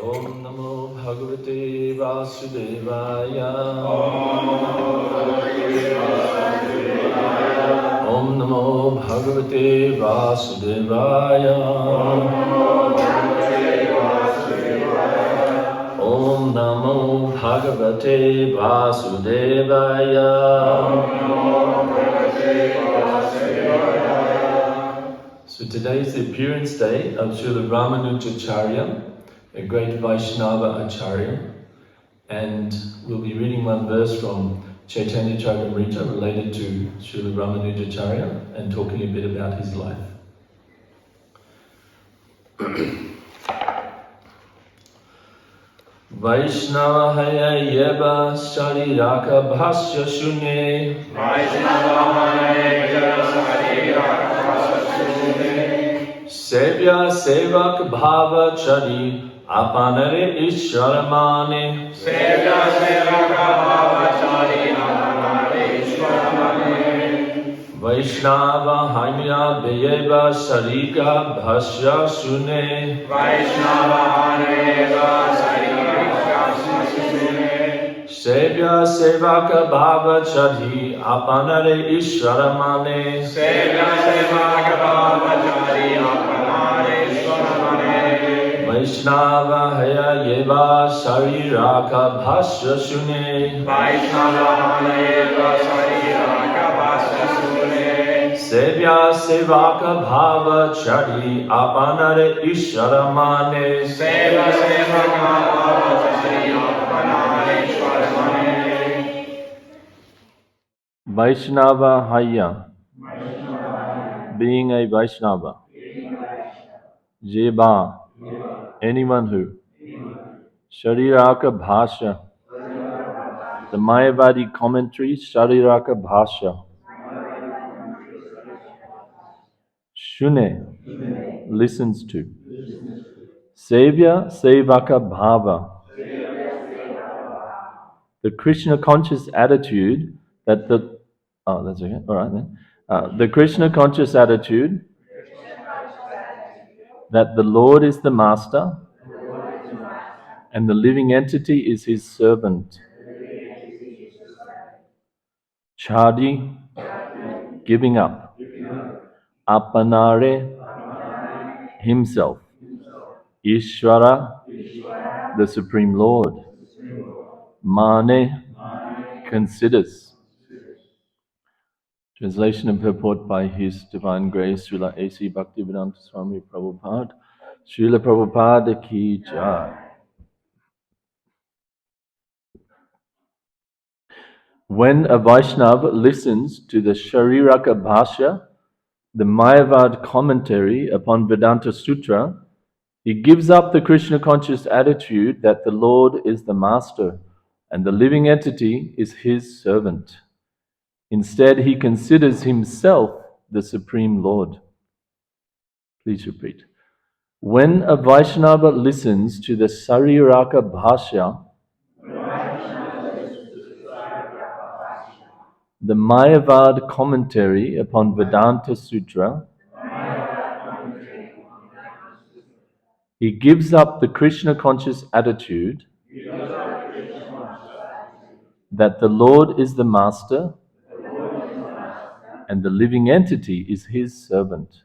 Om Namo Bhagavate Vasudevaya. Om Namo Bhagavate Vasudevaya. Om Namo Bhagavate Vasudevaya. So today is the appearance day of Srila Ramunajacarya, a great Vaishnava Acharya, and we'll be reading one verse from Caitanya Caritamrita related to Srila Ramunajacarya and talking a bit about his life. Vaishnava haya yeva shariraka bhasya shune. Vaishnava haya yeva shariraka bhasya shune. Sevya sevak bhava chari apanare ishwaramane. Sevya sevak bhava chari apanare ishwaramane. Vaishnava haya yeva sharika bhasya shune. Vaishnava haya sharika Sevya sevaka bhava chari apanare ishwaramane. Sevya sevaka bhava chari apanare ishwaramane. Vaishnava haya yeva shariraka bhasya shune. Vaishnava haya yeva shariraka bhasya shune. Sevya sevaka bhava chari apanare ishwaramane. Sevya sevaka bhava chari apanare ishwaramane. Vaishnava haya, being a Vaishnava. Jeba, anyone who. Shariraka bhasha, the Mayavadi commentary, Shariraka bhasha. Shune, listens to. Sevya sevaka bhava, the Krishna conscious attitude that the that's okay. All right then. The Krishna conscious attitude that the Lord is the master and the living entity is his servant. Chadi, giving up. Apanare, himself. Ishvara, the Supreme Lord. Mane, considers. Translation and purport by His Divine Grace, Srila A.C. Bhaktivedanta Swami Prabhupada. Srila Prabhupada ki jai. When a Vaishnava listens to the Shariraka Bhashya, the Mayavad commentary upon Vedanta Sutra, he gives up the Krishna conscious attitude that the Lord is the master and the living entity is his servant. Instead, he considers himself the Supreme Lord. Please repeat. When a Vaishnava listens to the Shariraka Bhashya, the Mayavad commentary upon Vedanta Sutra, He gives up the Krishna conscious attitude that the Lord is the master and the living entity is his servant.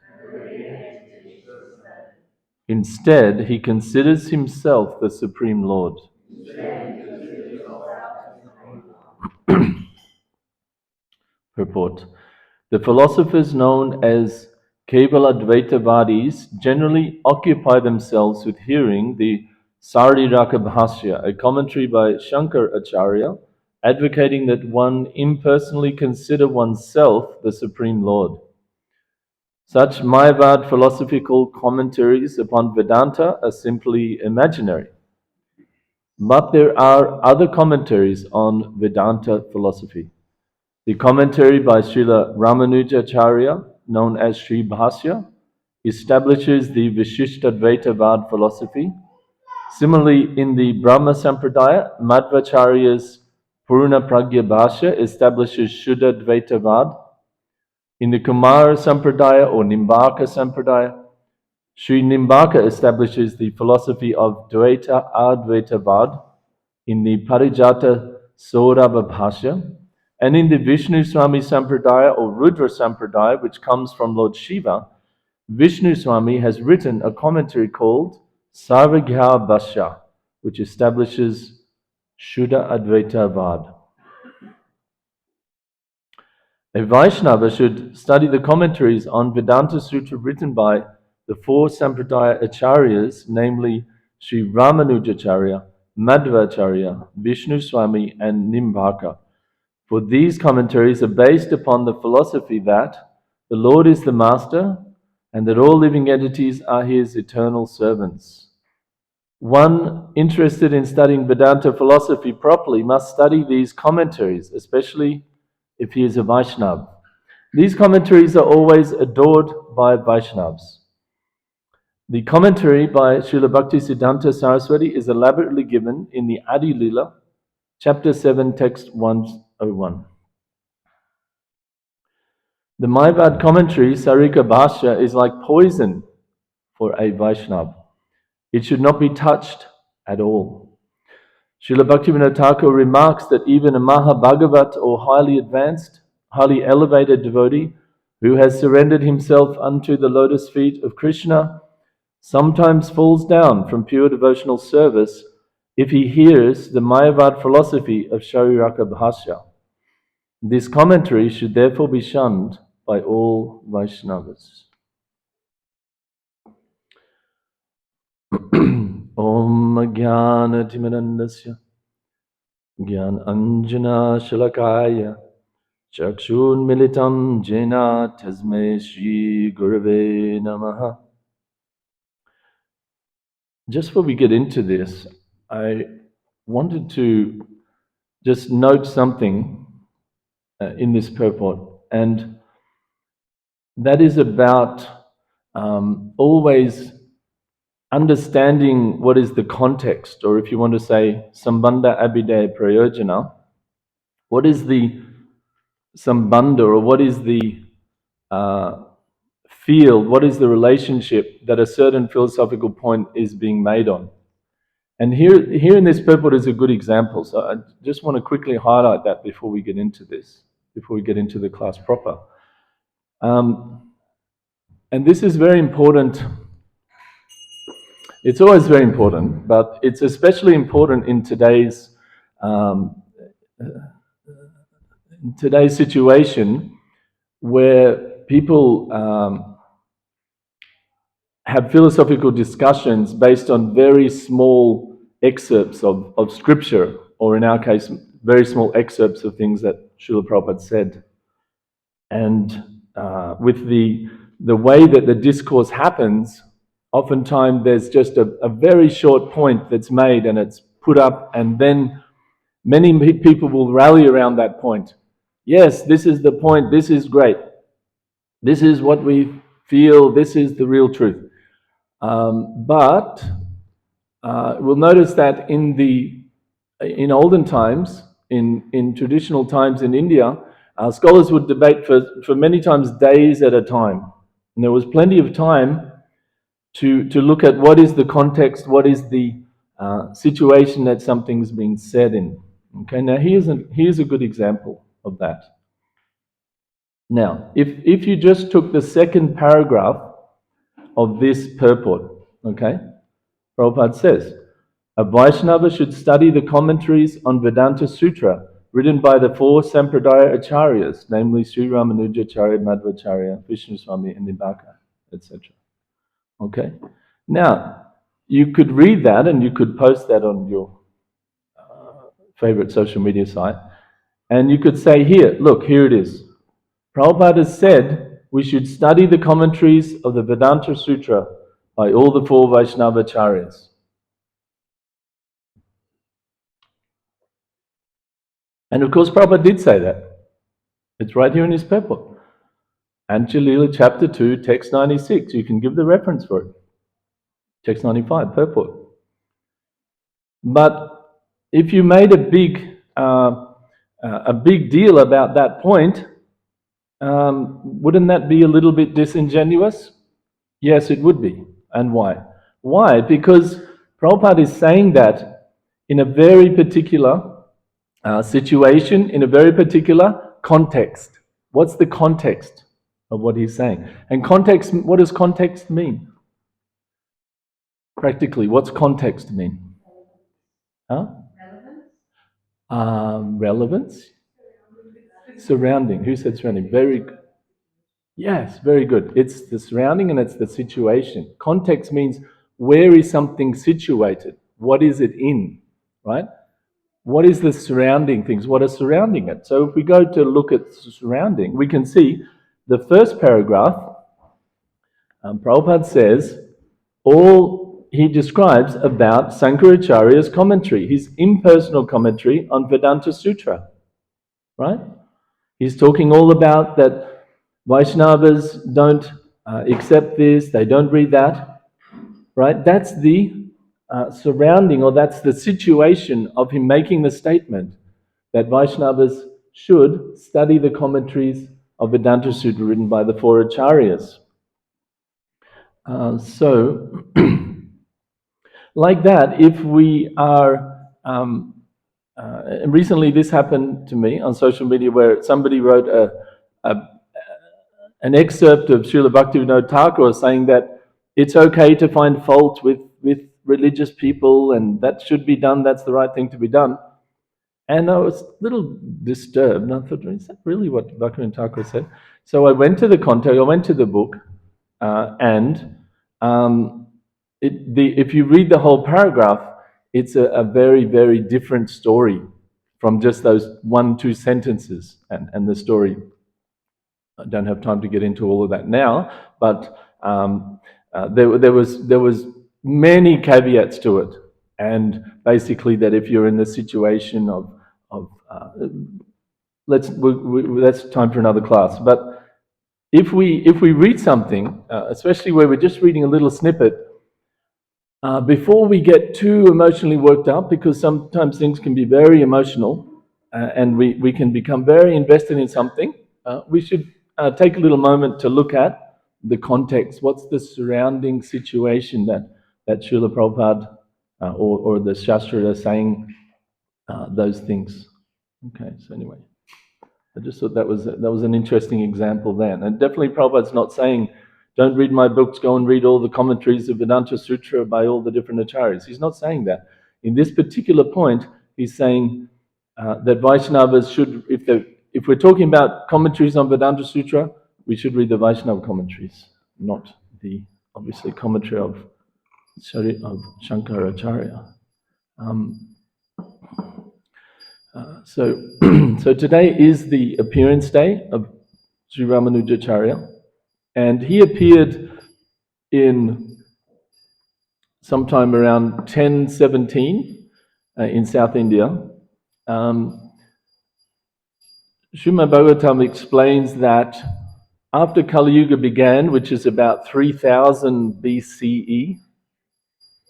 Instead, he considers himself the Supreme Lord. Purport. The philosophers known as Kevaladvaitavadis generally occupy themselves with hearing the Sariraka Bhashya, a commentary by Shankaracharya, advocating that one impersonally consider oneself the Supreme Lord. Such Mayavad philosophical commentaries upon Vedanta are simply imaginary. But there are other commentaries on Vedanta philosophy. The commentary by Srila Ramunajacarya, known as Sri Bhashya, establishes the Vishishtadvaitavad philosophy. Similarly, in the Brahma Sampradaya, Madhvacharya's Purna Pragya Bhashya establishes Shuddhadvaitavad. In the Kumara Sampradaya or Nimbaka Sampradaya, Sri Nimbaka establishes the philosophy of Dvaita Advaitavad. In the Parijata Saurabha Bhashya, and in the Vishnu Swami Sampradaya or Rudra Sampradaya, which comes from Lord Shiva, Vishnu Swami has written a commentary called Sarvagya Bhashya, which establishes Shuddha Advaitavad. A Vaishnava should study the commentaries on Vedanta Sutra written by the four Sampradaya Acharyas, namely Sri Ramanujacharya, Madhvacharya, Vishnu Swami, and Nimbaka. For these commentaries are based upon the philosophy that the Lord is the Master and that all living entities are His eternal servants. One interested in studying Vedanta philosophy properly must study these commentaries, especially if he is a Vaishnava. These commentaries are always adored by Vaishnavas. The commentary by Srila Bhaktisiddhanta Saraswati is elaborately given in the Adi Lila, Chapter 7, Text 101. The Mayavad commentary, Sarika Bhashya, is like poison for a Vaishnava. It should not be touched at all. Srila Bhaktivinoda Thakur remarks that even a Mahabhagavat or highly advanced, highly elevated devotee who has surrendered himself unto the lotus feet of Krishna sometimes falls down from pure devotional service if he hears the Mayavad philosophy of Shariraka Bhashya. This commentary should therefore be shunned by all Vaishnavas. Om Jnana Timirandasya Gyan Anjana Shalakaya Chakshun Militam Jena Tasme Shri Gurave Namaha. Just before we get into this, I wanted to just note something in this purport, and that is about always understanding what is the context, or if you want to say Sambandha Abhidaya Prayojana, what is the Sambandha, or what is the field, what is the relationship that a certain philosophical point is being made on. And here in this purport is a good example. So I just want to quickly highlight that before we get into this, before we get into the class proper. And this is very important. It's always very important, but it's especially important in today's situation where people have philosophical discussions based on very small excerpts of scripture, or in our case, very small excerpts of things that Srila Prabhupada said. And with the way that the discourse happens, oftentimes there's just a very short point that's made and it's put up, and then many people will rally around that point. Yes, this is the point, this is great. This is what we feel, this is the real truth. But we'll notice that in olden times, in traditional times in India, scholars would debate for many times days at a time. And there was plenty of time to look at what is the context, what is the situation that something's being said in. Okay, now here's a good example of that. Now, if you just took the second paragraph of this purport, okay, Prabhupada says, a Vaishnava should study the commentaries on Vedanta Sutra written by the four Sampradaya Acharyas, namely Sri Ramunajacarya, Madhvacharya, Vishnu Swami, and Devagaura, etc. Okay? Now, you could read that and you could post that on your favorite social media site, and you could say, here it is. Prabhupada has said we should study the commentaries of the Vedanta Sutra by all the four Vaishnava Acharyas. And of course, Prabhupada did say that. It's right here in his purport. Antya Lila, chapter 2, text 96. You can give the reference for it. Text 95, purport. But if you made a big deal about that point, wouldn't that be a little bit disingenuous? Yes, it would be. And why? Why? Because Prabhupada is saying that in a very particular situation, in a very particular context. What's the context of what he's saying? And context, what does context mean? Practically, what's context mean? Huh? Relevance? Surrounding. Who said surrounding? Very good. Yes, very good. It's the surrounding and it's the situation. Context means where is something situated? What is it in? Right? What is the surrounding things? What are surrounding it? So if we go to look at surrounding, we can see the first paragraph, Prabhupada says, all he describes about Sankaracharya's commentary, his impersonal commentary on Vedanta Sutra, right? He's talking all about that Vaishnavas don't accept this, they don't read that, right? That's the surrounding, or that's the situation of him making the statement that Vaishnavas should study the commentaries of Vedanta Sutra written by the four Acharyas. So, like that, if we are... recently this happened to me on social media where somebody wrote an excerpt of Srila Bhaktivinoda Thakur saying that it's okay to find fault with religious people and that should be done, that's the right thing to be done. And I was a little disturbed and I thought, is that really what Bhaktivinoda Thakur said? So I went to the context, I went to the book, if you read the whole paragraph, it's a very, very different story from just those 1-2 sentences and the story. I don't have time to get into all of that now, but there was many caveats to it, and basically that if you're in the situation of that's time for another class. But if we read something, especially where we're just reading a little snippet, before we get too emotionally worked up, because sometimes things can be very emotional, and we can become very invested in something, we should take a little moment to look at the context. What's the surrounding situation that Srila Prabhupada or the Shastra are saying those things. Okay, so anyway, I just thought that was an interesting example then. And definitely Prabhupada's not saying, don't read my books, go and read all the commentaries of Vedanta Sutra by all the different acharyas. He's not saying that. In this particular point, he's saying that Vaishnavas should, if we're talking about commentaries on Vedanta Sutra, we should read the Vaishnava commentaries, not the, obviously, commentary of Shankaracharya. So today is the appearance day of Sri Ramunajacarya, and he appeared in sometime around 1017 in South India. Srimad Bhagavatam explains that after Kali Yuga began, which is about 3000 BCE,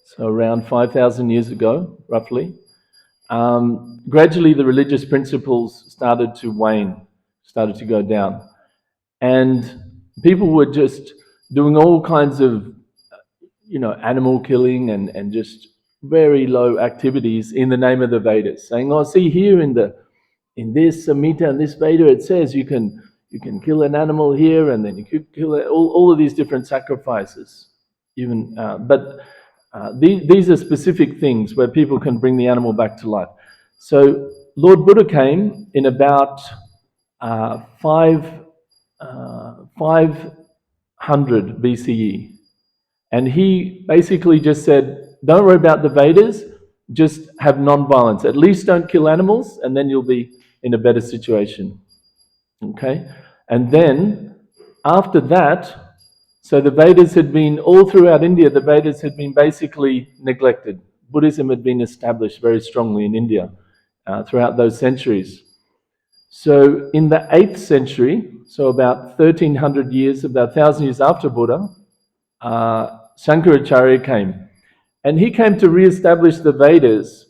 so around 5,000 years ago, roughly, gradually the religious principles started to wane, started to go down. And people were just doing all kinds of animal killing and just very low activities in the name of the Vedas, saying, "Oh, see here in this Samhita and this Veda, it says you can kill an animal here, and then you could kill all of these different sacrifices." These are specific things where people can bring the animal back to life. So Lord Buddha came in about 500 BCE. And he basically just said, don't worry about the Vedas, just have non-violence. At least don't kill animals, and then you'll be in a better situation. Okay? And then, after that, so the Vedas had been, all throughout India, the Vedas had been basically neglected. Buddhism had been established very strongly in India throughout those centuries. So in the 8th century, so about 1300 years, about 1,000 years after Buddha, Shankaracharya came. And he came to re-establish the Vedas,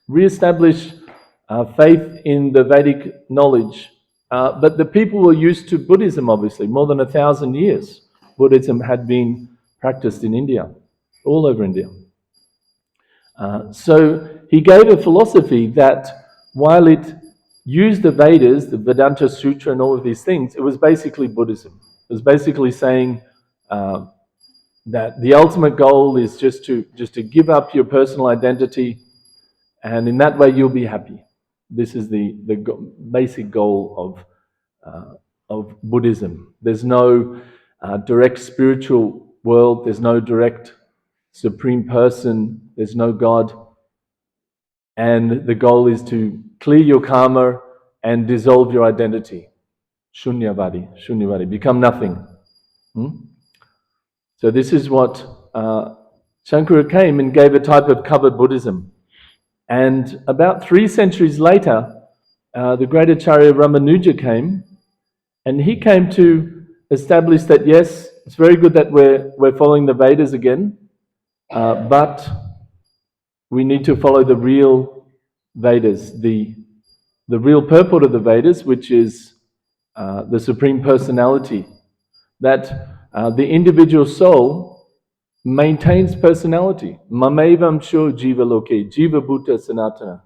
re-establish faith in the Vedic knowledge. But the people were used to Buddhism, obviously. More than 1,000 years, Buddhism had been practiced in India, all over India. So he gave a philosophy that while it used the Vedas, the Vedanta Sutra and all of these things, it was basically Buddhism. It was basically saying that the ultimate goal is just to give up your personal identity, and in that way you'll be happy. This is the basic goal of Buddhism. There's no direct spiritual world. There's no direct supreme person. There's no God. And the goal is to clear your karma and dissolve your identity. Shunyavadi, become nothing. So this is what Shankara came and gave a type of covered Buddhism. And about 3 centuries later, the great Acharya Ramanuja came, and he came to establish that yes, it's very good that we're following the Vedas again, but we need to follow the real Vedas, the real purport of the Vedas, which is the Supreme Personality, that the individual soul maintains personality. Mamevam sho jiva loke, jiva bhuta sanatana.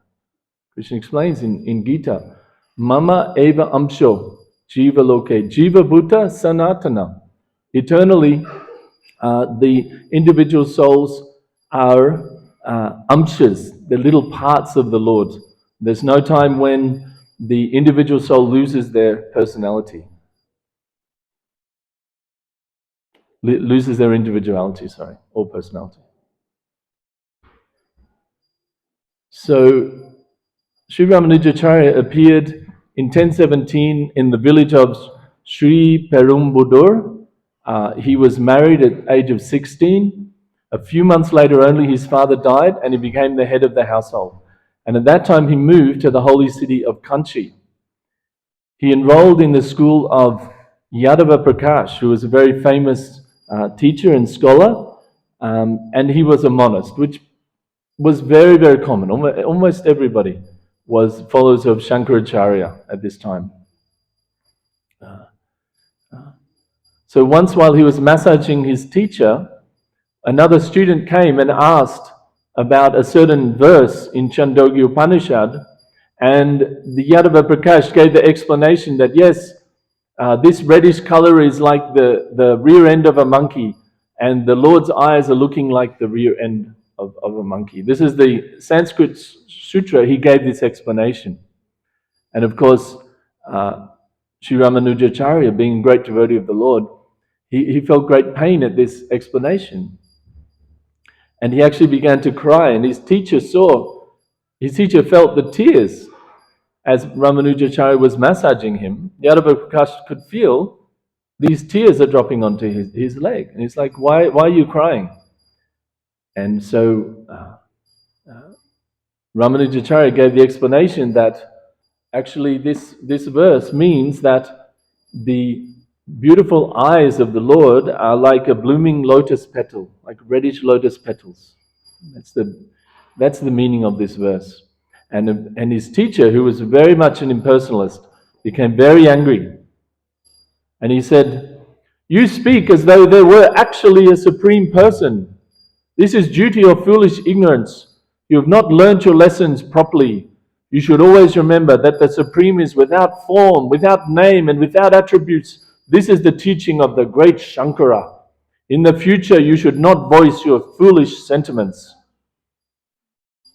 Krishna explains in Gita, Mama eva amsho, jiva loke, jiva bhuta sanatana. Eternally, the individual souls are amshas, the little parts of the Lord. There's no time when the individual soul loses their personality. Loses their individuality, or personality. So, Sri Ramunajacarya appeared in 1017 in the village of Sri Perumbudur. He was married at the age of 16. A few months later only, his father died and he became the head of the household. And at that time, he moved to the holy city of Kanchi. He enrolled in the school of Yadava Prakash, who was a very famous teacher and scholar, and he was a monist, which was very, very common. Almost everybody was followers of Shankaracharya at this time. So once while he was massaging his teacher, another student came and asked about a certain verse in Chandogya Upanishad, and the Yadava Prakash gave the explanation that yes, this reddish color is like the rear end of a monkey, and the Lord's eyes are looking like the rear end of a monkey. This is the Sanskrit sutra. He gave this explanation. And of course, Sri Ramanujacharya, being a great devotee of the Lord, he felt great pain at this explanation. And he actually began to cry, and his teacher felt the tears. As Ramanujacharya was massaging him, Yadava Prakash could feel these tears are dropping onto his leg. And he's like, why are you crying? And so Ramanujacharya gave the explanation that actually this verse means that the beautiful eyes of the Lord are like a blooming lotus petal, like reddish lotus petals. That's the meaning of this verse. And his teacher, who was very much an impersonalist, became very angry. And he said, You speak as though there were actually a supreme person. This is due to your foolish ignorance. You have not learnt your lessons properly. You should always remember that the Supreme is without form, without name, and without attributes. This is the teaching of the great Shankara. In the future, you should not voice your foolish sentiments.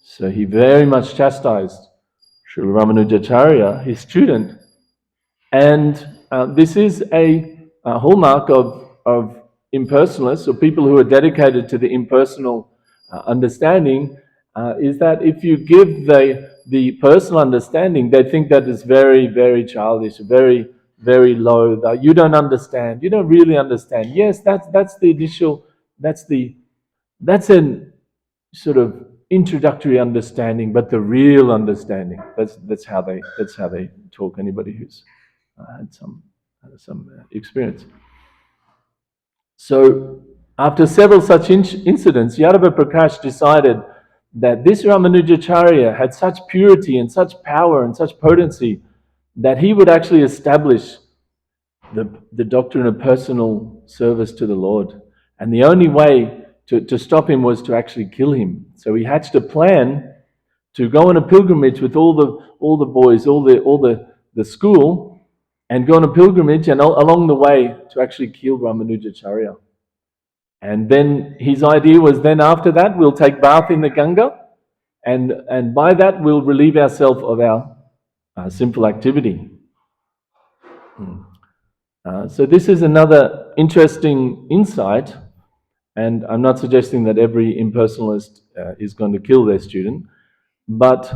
So he very much chastised Sri Ramunajacarya, his student. And this is a hallmark of impersonalists, or people who are dedicated to the impersonal understanding, is that if you give the personal understanding, they think that is very, very childish, very, very low. That you don't understand. You don't really understand. Yes, that's the initial. That's an sort of introductory understanding, but the real understanding. That's how they talk. Anybody who's had some experience. So, after several such incidents, Yadava Prakash decided that this Ramanujacharya had such purity and such power and such potency that he would actually establish the doctrine of personal service to the Lord. And the only way to stop him was to actually kill him. So he hatched a plan to go on a pilgrimage with all the boys, all the school, and go on a pilgrimage, and along the way to actually kill Ramanujacharya. And then his idea was, then after that we'll take bath in the Ganga, and by that we'll relieve ourselves of our sinful activity. So this is another interesting insight, and I'm not suggesting that every impersonalist is going to kill their student, but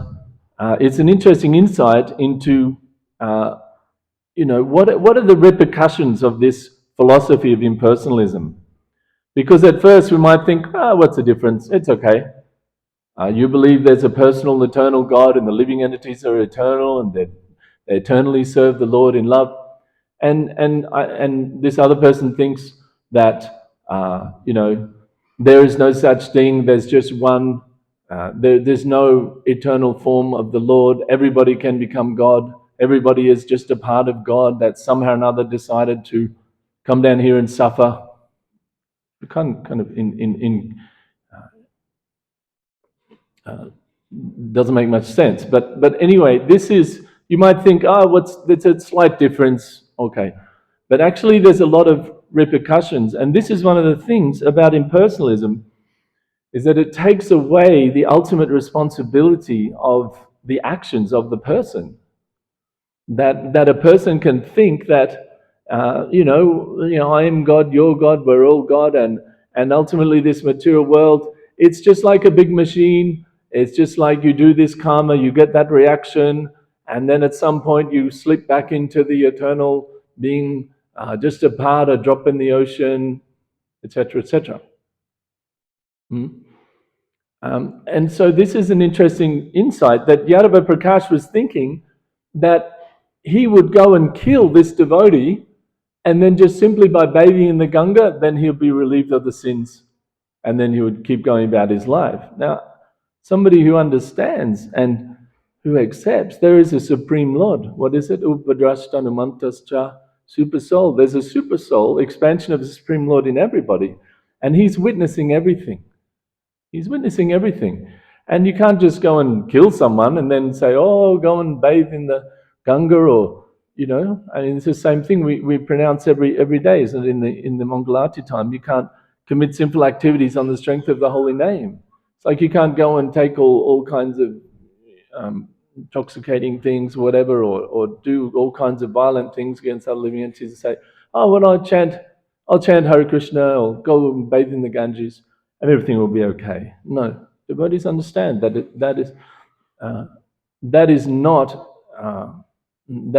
it's an interesting insight into what are the repercussions of this philosophy of impersonalism? Because at first we might think, what's the difference? It's okay. You believe there's a personal, eternal God, and the living entities are eternal, and they eternally serve the Lord in love. And this other person thinks that there is no such thing. There's just one. There's no eternal form of the Lord. Everybody can become God. Everybody is just a part of God that somehow or another decided to come down here and suffer. Kind of doesn't make much sense. But anyway, this is, you might think, it's a slight difference. Okay. But actually there's a lot of repercussions. And this is one of the things about impersonalism, is that it takes away the ultimate responsibility of the actions of the person. That a person can think that, I am God, you're God, we're all God, and ultimately this material world, it's just like a big machine. It's just like you do this karma, you get that reaction, and then at some point you slip back into the eternal being, just a part, a drop in the ocean, etc., etc. And so this is an interesting insight that Yadava Prakash was thinking, that he would go and kill this devotee, and then just simply by bathing in the Ganga, then he'll be relieved of the sins, and then he would keep going about his life. Now, somebody who understands and who accepts there is a Supreme Lord. What is it? Upadrashtanumantascha, super soul. There's a super soul, expansion of the Supreme Lord in everybody, and he's witnessing everything. He's witnessing everything. And you can't just go and kill someone and then say, go and bathe in the Ganga, or, it's the same thing we pronounce every day, isn't it? In the Mangalati time, you can't commit sinful activities on the strength of the holy name. It's like you can't go and take all kinds of intoxicating things, whatever, or do all kinds of violent things against other living entities and say, I'll chant Hare Krishna, or go and bathe in the Ganges, and everything will be okay. No, devotees understand that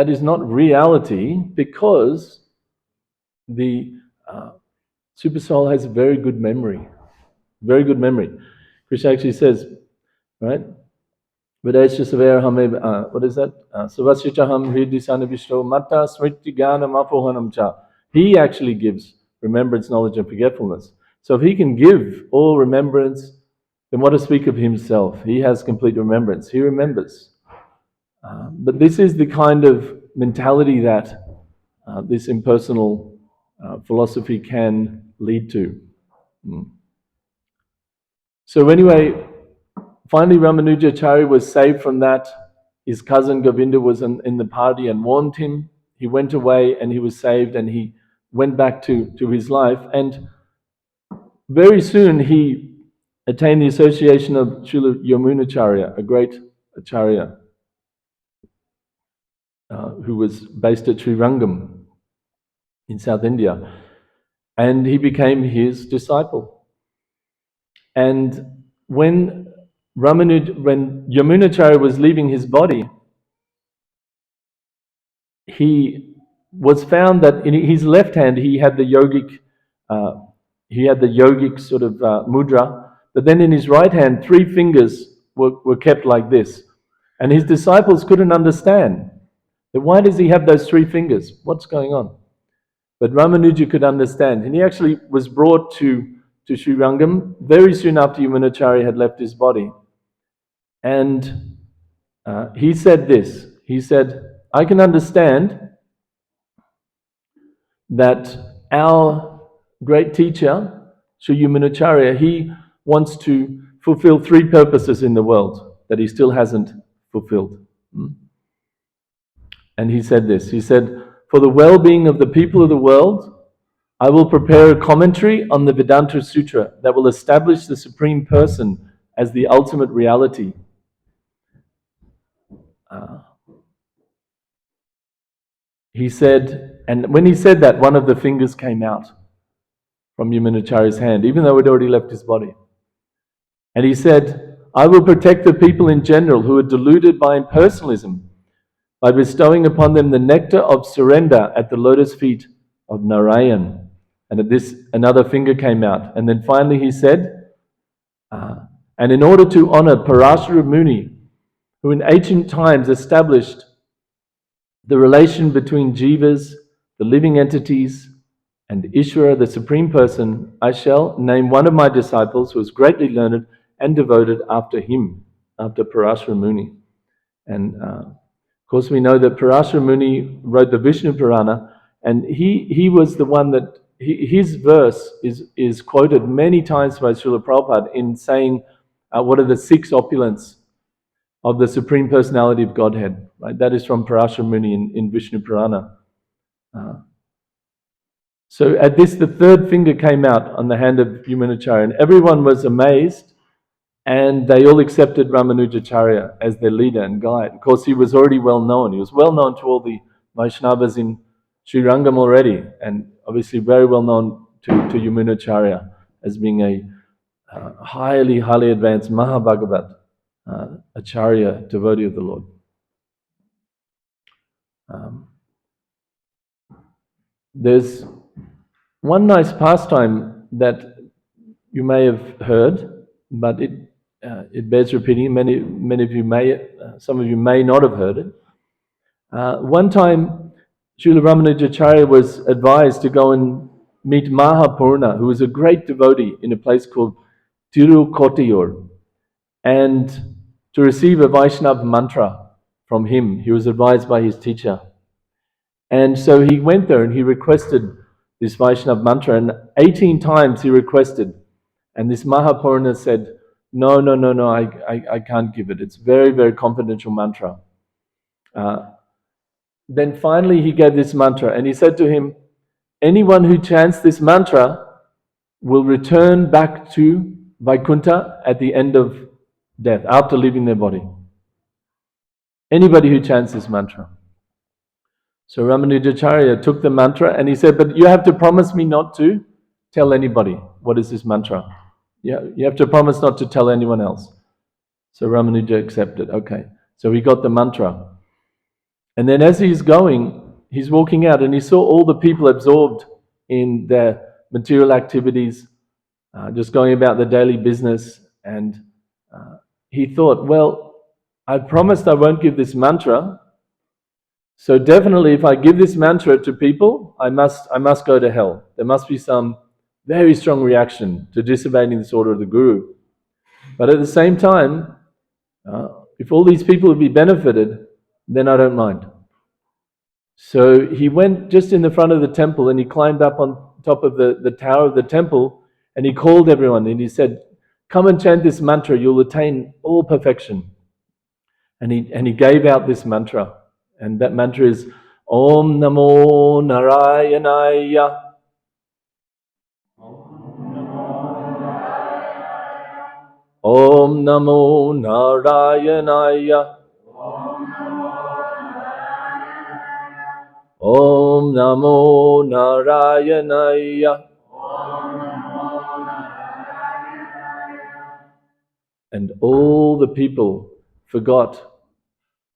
is not reality, because the super soul has a very good memory. Very good memory. Krishna actually says, right? What is that? Savasyichaham hridisana matta smriti gyanam apohanam cha. He actually gives remembrance, knowledge, and forgetfulness. So if he can give all remembrance, then what to speak of himself? He has complete remembrance. He remembers. But this is the kind of mentality that this impersonal philosophy can lead to. So anyway, finally Ramunajacarya was saved from that. His cousin Govinda was in the party and warned him. He went away and he was saved, and he went back to his life. And very soon he attained the association of Srila Ramunajacarya, a great acharya, who was based at Srirangam in South India. And he became his disciple. And when Ramunajacharya was leaving his body, he was found that in his left hand he had the yogic sort of mudra, but then in his right hand 3 fingers were kept like this, and his disciples couldn't understand that why does he have those 3 fingers? What's going on? But Ramanuja could understand, and he actually was brought to Srirangam very soon after Yamunacharya had left his body. And he said this, he said, I can understand that our great teacher, Sri Yamunacharya, he wants to fulfill 3 purposes in the world that he still hasn't fulfilled. And he said this, he said, for the well-being of the people of the world, I will prepare a commentary on the Vedanta Sutra that will establish the Supreme Person as the ultimate reality. He said, and when he said that, one of the fingers came out from Yamunacharya's hand, even though it already left his body. And he said, I will protect the people in general who are deluded by impersonalism by bestowing upon them the nectar of surrender at the lotus feet of Narayan. And at this, another finger came out. And then finally he said, and in order to honor Parashara Muni, who in ancient times established the relation between jivas, the living entities, and Ishvara, the Supreme Person, I shall name one of my disciples who is greatly learned and devoted after him, after Parashara Muni. And of course we know that Parashara Muni wrote the Vishnu Purana, and he was the one that, his verse is quoted many times by Srila Prabhupada in saying, what are the 6 opulence of the Supreme Personality of Godhead, right? That is from Parashara Muni in Vishnu Purana. So at this, the 3rd finger came out on the hand of Yamunacharya, and everyone was amazed, and they all accepted Ramanujacharya as their leader and guide. Of course, he was already well known. He was well known to all the Vaishnavas in Srirangam already, and obviously very well known to Yamunacharya as being a highly advanced Mahabhagavat Acharya, devotee of the Lord. There's one nice pastime that you may have heard, but it bears repeating. Many of you may, some of you may not have heard it. One time, Srila Ramanujacharya was advised to go and meet Mahapurna, who was a great devotee in a place called Tirukotayur, and to receive a Vaishnava mantra from him. He was advised by his teacher. And so he went there and he requested this Vaishnava mantra, and 18 times he requested. And this Mahapurna said, no, I can't give it. It's very, very confidential mantra. Then finally he gave this mantra, and he said to him, anyone who chants this mantra will return back to Vaikuntha at the end of death, after leaving their body. Anybody who chants this mantra. So Ramanujacharya took the mantra and he said, but you have to promise me not to tell anybody what is this mantra. You have to promise not to tell anyone else. So Ramanuja accepted. Okay. So he got the mantra. And then as he's going, he's walking out and he saw all the people absorbed in their material activities, just going about their daily business. And he thought, well, I promised I won't give this mantra. So definitely if I give this mantra to people, I must go to hell. There must be some very strong reaction to disobeying this order of the Guru. But at the same time, if all these people will be benefited, then I don't mind. So he went just in the front of the temple and he climbed up on top of the tower of the temple and he called everyone and he said, "Come and chant this mantra, you'll attain all perfection." And he gave out this mantra. And that mantra is Om Namo Narayanaya. Om Namo Narayanaya. Om Namo Narayanaya. And all the people forgot.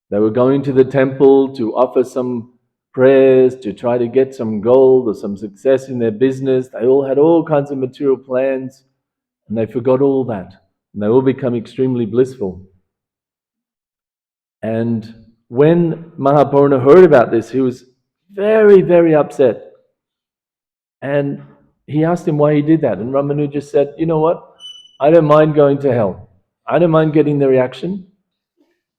They were going to the temple to offer some prayers, to try to get some gold or some success in their business. They all had all kinds of material plans, and they forgot all that. And they all become extremely blissful. And when Mahaprabhu heard about this, he was very, very upset. And he asked him why he did that. And Ramanuja said, "You know what? I don't mind going to hell. I don't mind getting the reaction.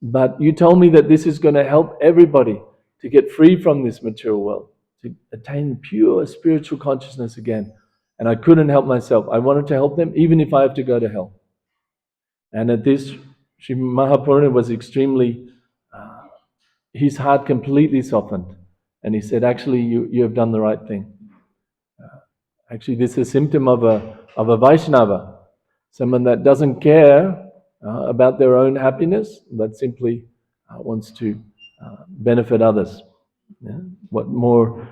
But you told me that this is going to help everybody to get free from this material world, to attain pure spiritual consciousness again. And I couldn't help myself. I wanted to help them even if I have to go to hell." And at this, Sri Mahaprabhu was extremely, his heart completely softened. And he said, "Actually, you have done the right thing. Actually, this is a symptom of a Vaishnava, someone that doesn't care about their own happiness, but simply wants to benefit others." Yeah? What more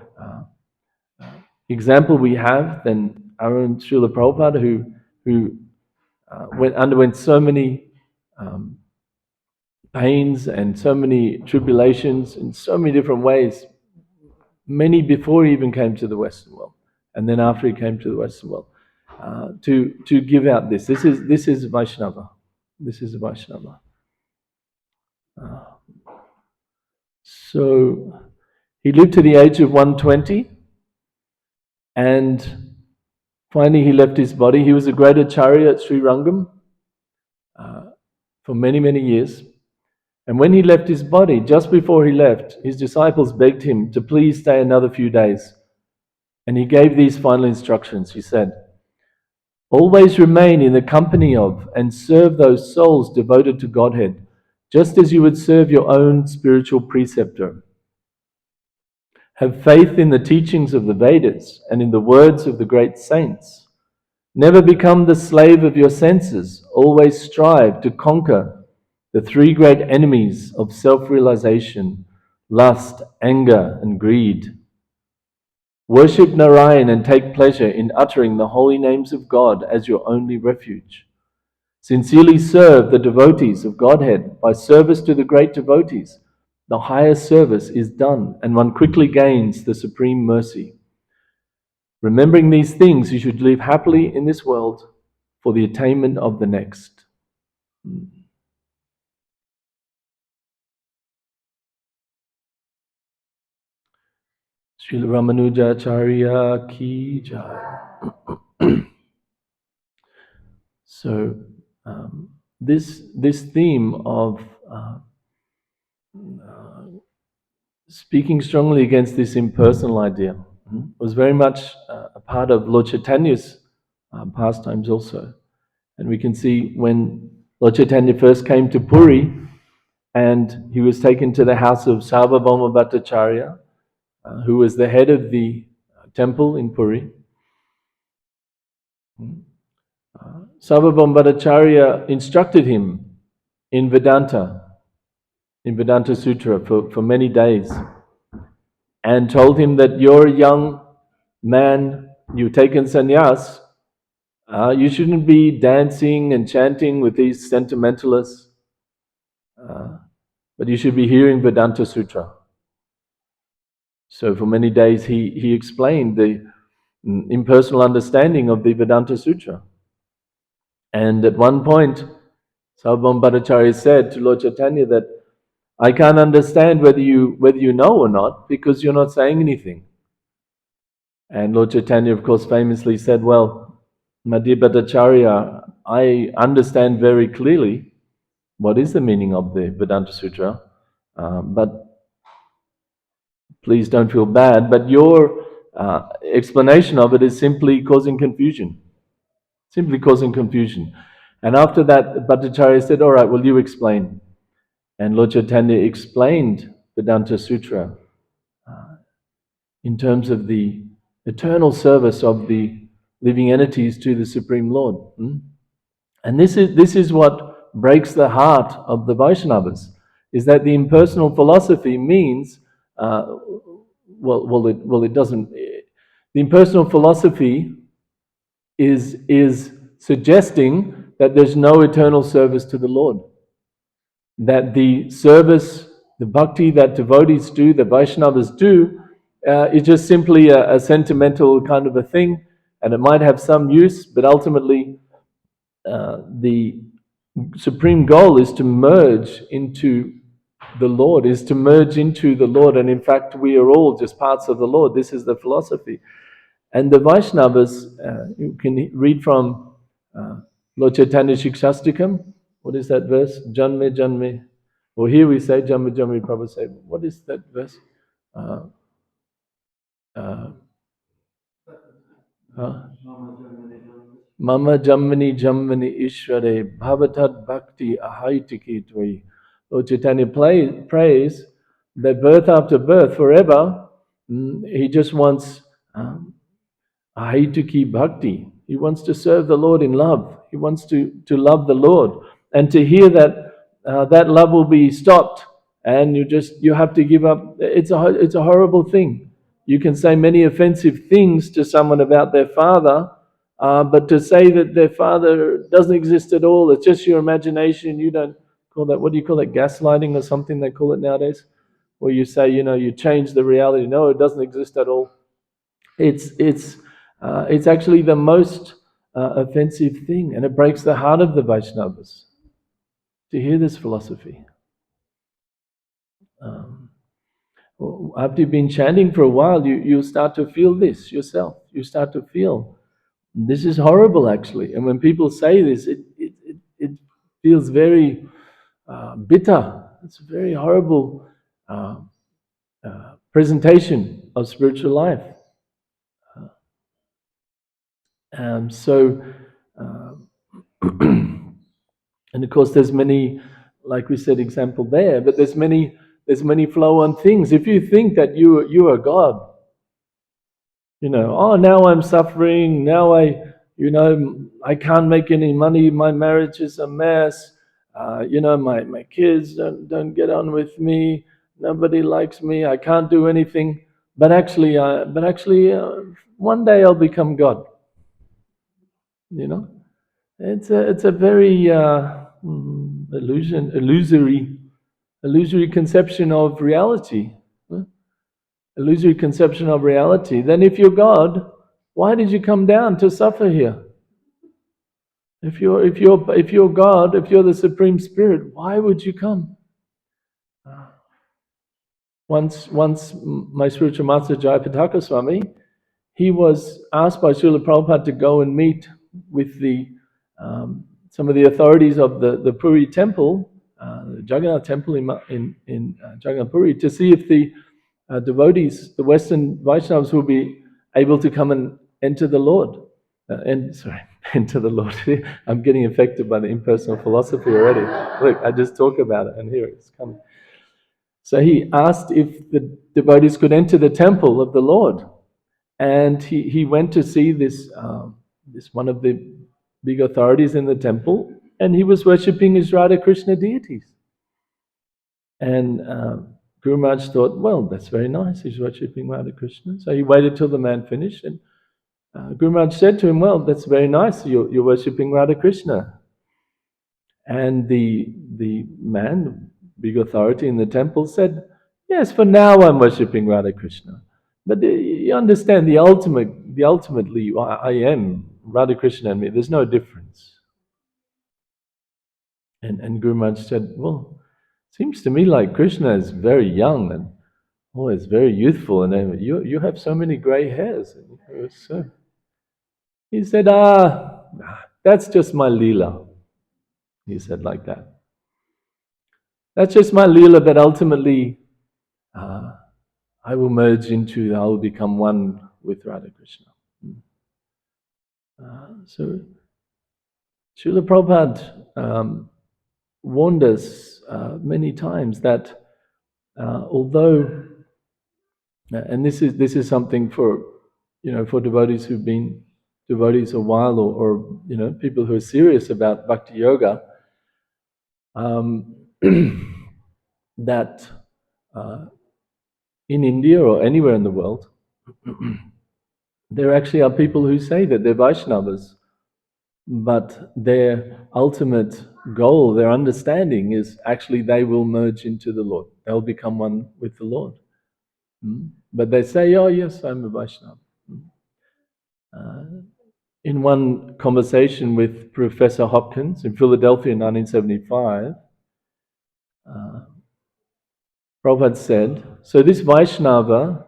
example we have than our own Srila Prabhupada, who underwent so many pains and so many tribulations in so many different ways, many before he even came to the Western world, and then after he came to the Western world, to give out this. This is Vaishnava. This is a Vaishnava. So he lived to the age of 120, and finally he left his body. He was a great acharya at Sri Rangam for many, many years. And when he left his body, just before he left, his disciples begged him to please stay another few days. And he gave these final instructions. He said, "Always remain in the company of and serve those souls devoted to Godhead, just as you would serve your own spiritual preceptor. Have faith in the teachings of the Vedas and in the words of the great saints. Never become the slave of your senses. Always strive to conquer the three great enemies of self-realization: lust, anger, and greed. Worship Narayan and take pleasure in uttering the holy names of God as your only refuge. Sincerely serve the devotees of Godhead. By service to the great devotees, the highest service is done, and one quickly gains the supreme mercy. Remembering these things, you should live happily in this world for the attainment of the next." Srila Ramunajacarya ki jai. So this theme of speaking strongly against this impersonal idea was very much a part of Lord Chaitanya's pastimes also. And we can see when Lord Chaitanya first came to Puri and he was taken to the house of Sarvabhauma Bhattacharya, who was the head of the temple in Puri. Sarvabhauma Bhattacharya instructed him in Vedanta Sutra for many days, and told him that you're a young man, you've taken sannyas, you shouldn't be dancing and chanting with these sentimentalists, but you should be hearing Vedanta Sutra. So for many days he explained the impersonal understanding of the Vedanta Sutra. And at one point, Sarvabhauma Bhattacharya said to Lord Chaitanya that, "I can't understand whether you know or not, because you're not saying anything." And Lord Chaitanya, of course, famously said, "Well, my dear Bhattacharya, I understand very clearly what is the meaning of the Vedanta Sutra, but please don't feel bad, but your explanation of it is simply causing confusion. Simply causing confusion. And after that, Bhattacharya said, all right, will you explain? And Lord Chaitanya explained Vedanta Sutra in terms of the eternal service of the living entities to the Supreme Lord. And this is what breaks the heart of the Vaishnavas, is that the impersonal philosophy means, it doesn't. The impersonal philosophy is suggesting that there's no eternal service to the Lord. That the service, the bhakti that devotees do, the Vaishnavas do, is just simply a sentimental kind of a thing, and it might have some use, but ultimately the supreme goal is to merge into the Lord, and in fact we are all just parts of the Lord. This is the philosophy. And the Vaishnavas, you can read from Lord Chaitanya Shikshastikam. What is that verse? Janme Janme. Well, here we say Janme Janme. Prabhu say, what is that verse? Mama Jammani Jammani Ishware Bhavatad Bhakti Ahaitiki Tvai. Lord Chaitanya prays that birth after birth, forever, he just wants Ahaituki Bhakti. He wants to serve the Lord in love. He wants to love the Lord. And to hear that that love will be stopped and you have to give up, it's a horrible thing. You can say many offensive things to someone about their father, but to say that their father doesn't exist at all, it's just your imagination, you don't call that, what do you call it, gaslighting or something they call it nowadays? Where you say, you change the reality. No, it doesn't exist at all. It's actually the most offensive thing, and it breaks the heart of the Vaishnavas to hear this philosophy. After you've been chanting for a while, you start to feel this yourself. You start to feel this is horrible, actually. And when people say this, it feels very bitter. It's a very horrible presentation of spiritual life. And of course, there's many, like we said, example there, but there's many flow-on things. If you think that you are God, now I'm suffering, now I can't make any money, my marriage is a mess, my kids don't get on with me, nobody likes me, I can't do anything, but actually, one day I'll become God. It's a very illusory conception of reality. Illusory conception of reality. Then if you're God, why did you come down to suffer here? If you're God, if you're the Supreme Spirit, why would you come? Once my spiritual master Jayapataka Swami, he was asked by Srila Prabhupada to go and meet with some of the authorities of the Puri temple, the Jagannath temple in Jagannath Puri, to see if the devotees, the Western Vaishnavas, will be able to come and enter the Lord. Enter the Lord. I'm getting affected by the impersonal philosophy already. Look, I just talk about it and here it's coming. So he asked if the devotees could enter the temple of the Lord. And he went to see this one of the big authorities in the temple, and he was worshipping his Radha Krishna deities. And Guru Maharaj thought, well, that's very nice, he's worshipping Radha Krishna. So he waited till the man finished, and Guru Maharaj said to him, well, that's very nice, you're worshipping Radha Krishna. And the man, the big authority in the temple, said, yes, for now I'm worshipping Radha Krishna. But you understand, ultimately, I am Radha Krishna and me. There's no difference. And Guru Maharaj said, well, seems to me like Krishna is very young and is very youthful, and you have so many grey hairs. He said, that's just my Leela. He said like that. That's just my Leela, but ultimately, I will merge into, I will become one with Radha Krishna. So Srila Prabhupada warned us many times that although, and this is something for for devotees who've been devotees a while, or people who are serious about bhakti yoga, that in India or anywhere in the world, there actually are people who say that they're Vaishnavas, but their ultimate goal, their understanding is actually they will merge into the Lord. They'll become one with the Lord. But they say, oh yes, I'm a Vaishnava. In one conversation with Professor Hopkins in Philadelphia in 1975, Prabhupada said, so this Vaishnava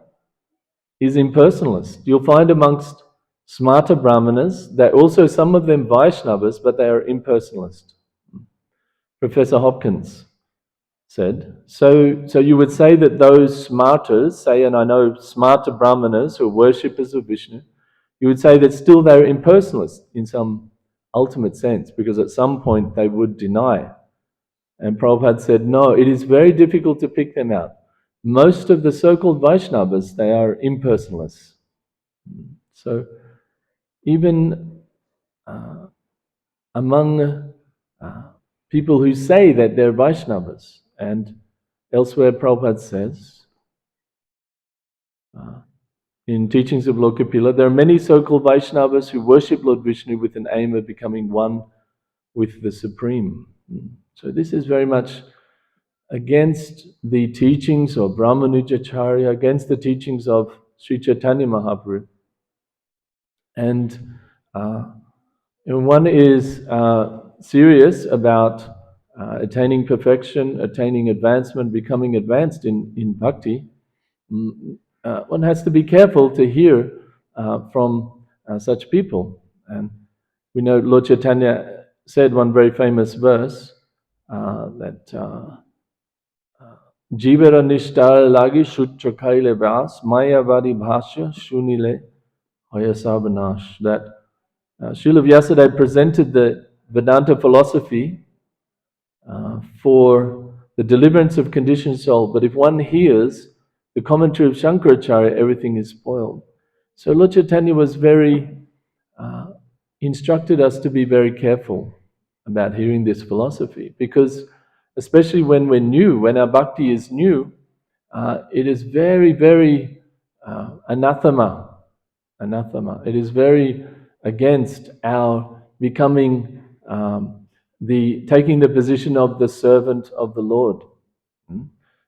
is impersonalist. You'll find amongst smarter Brahmanas that also some of them Vaishnavas, but they are impersonalist. Professor Hopkins said, so you would say that those smarters, say, and I know smarter Brahmanas who are worshippers of Vishnu, you would say that still they're impersonalists in some ultimate sense, because at some point they would deny. And Prabhupada said, no, it is very difficult to pick them out. Most of the so-called Vaishnavas, they are impersonalists. So even among people who say that they're Vaishnavas, and elsewhere Prabhupada says, in Teachings of Lokapila, there are many so-called Vaishnavas who worship Lord Vishnu with an aim of becoming one with the Supreme. So this is very much against the teachings of Ramunajacarya, against the teachings of Sri Chaitanya Mahaprabhu. And one is serious about attaining perfection, attaining advancement, becoming advanced in bhakti. One has to be careful to hear from such people. And we know Lord Chaitanya said one very famous verse that Jivara nishtar lagi shutrakaile vas mayavadi bhashya shunile hayasabanash. That Srila Vyasadeva presented the Vedanta philosophy for the deliverance of conditioned soul, but if one hears the commentary of Shankaracharya, everything is spoiled. So Lord Chaitanya was instructed us to be very careful about hearing this philosophy, because especially when we're new, when our bhakti is new, it is very, very anathema. It is very against our becoming taking the position of the servant of the Lord.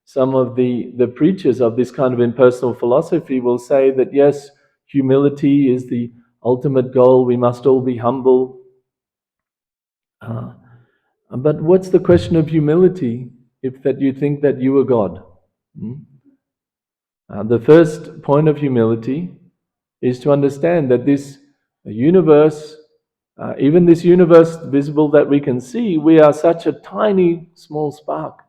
Some of the preachers of this kind of impersonal philosophy will say that yes, humility is the ultimate goal, we must all be humble. But what's the question of humility if that you think that you are God? The first point of humility is to understand that this universe, even this universe visible that we can see, we are such a tiny, small spark.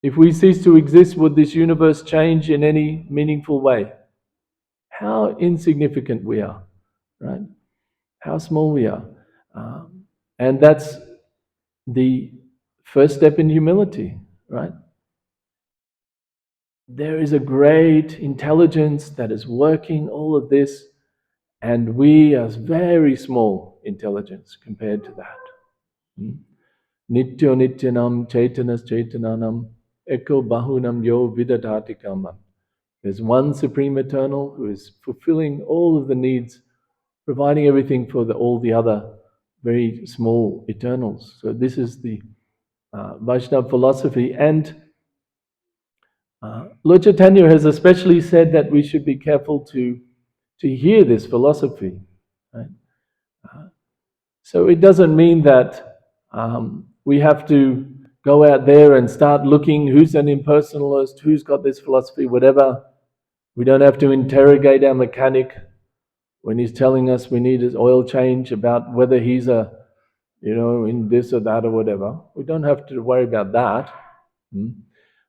If we cease to exist, would this universe change in any meaningful way? How insignificant we are, right? How small we are. And that's the first step in humility, right? There is a great intelligence that is working all of this, and we are very small intelligence compared to that. Nityo nityanam chaitanas chaitananam eko bahunam yo vidadhatikam. There's one Supreme Eternal who is fulfilling all of the needs, providing everything for all the other very small eternals. So this is the Vaishnava philosophy. And Lord Chaitanya has especially said that we should be careful to hear this philosophy. Right? So it doesn't mean that we have to go out there and start looking who's an impersonalist, who's got this philosophy, whatever. We don't have to interrogate our mechanic when he's telling us we need his oil change about whether he's in this or that or whatever. We don't have to worry about that.